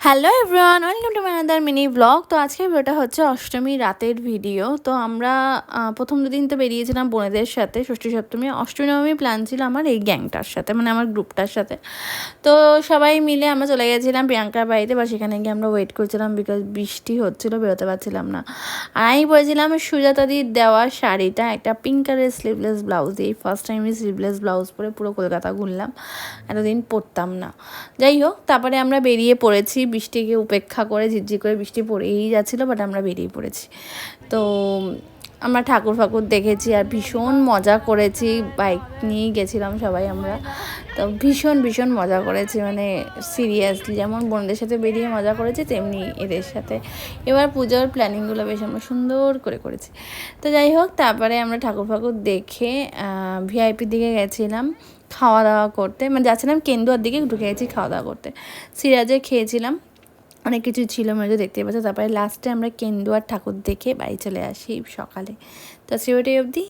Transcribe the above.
Hello everyone, welcome to my another mini blog. তো আজকের ভিডিওটা হচ্ছে অষ্টমী রাতের ভিডিও। তো আমরা প্রথম দুদিন তো বেরিয়েছিলাম বোনেদের সাথে, ষষ্ঠী সপ্তমী। অষ্টমী নবমী প্ল্যান ছিল আমার এই গ্যাংটার সাথে, মানে আমার গ্রুপটার সাথে। তো সবাই মিলে আমরা চলে গেছিলাম প্রিয়াঙ্কার বাড়িতে, বা সেখানে গিয়ে আমরা ওয়েট করছিলাম বিকজ বৃষ্টি হচ্ছিলো, বেরোতে পারছিলাম না। আর আমি পরেছিলাম সুজাতাদির দেওয়া শাড়িটা, একটা পিঙ্ক কালারের স্লিভলেস ব্লাউজ দিয়ে। ফার্স্ট টাইম আমি স্লিভলেস ব্লাউজ পরে পুরো কলকাতা ঘুরলাম, এতদিন পরতাম না। যাই হোক, তারপরে আমরা বেরিয়ে পড়েছি বৃষ্টিকে উপেক্ষা করে। ঝিরঝির করে বৃষ্টি পড়েই যাচ্ছিলো, বাট আমরা বেরিয়ে পড়েছি। তো আমরা ঠাকুর ফাকুর দেখেছি আর ভীষণ মজা করেছি। বাইক নিয়েই গেছিলাম সবাই আমরা। তো ভীষণ ভীষণ মজা করেছি, মানে সিরিয়াসলি যেমন বোনদের সাথে বেরিয়ে মজা করেছি, তেমনি এদের সাথে। এবার পুজোর প্ল্যানিংগুলো বেশ আমরা সুন্দর করে করেছি। তো যাই হোক, তারপরে আমরা ঠাকুর ফাকুর দেখে ভিআইপির দিকে গেছিলাম খাওয়া দাওয়া করতে। মানে যাচ্ছিলাম কেন্দুয়ার দিকে, ঢুকে গেছি খাওয়া দাওয়া করতে। সিরাজে খেয়েছিলাম, অনেক কিছু ছিল মেজো দেখতে পাচ্ছি। তারপরে লাস্টে আমরা কেন্দুয়ার ঠাকুর দেখে বাড়ি চলে আসি সকালে। তো সিওটি অবধি।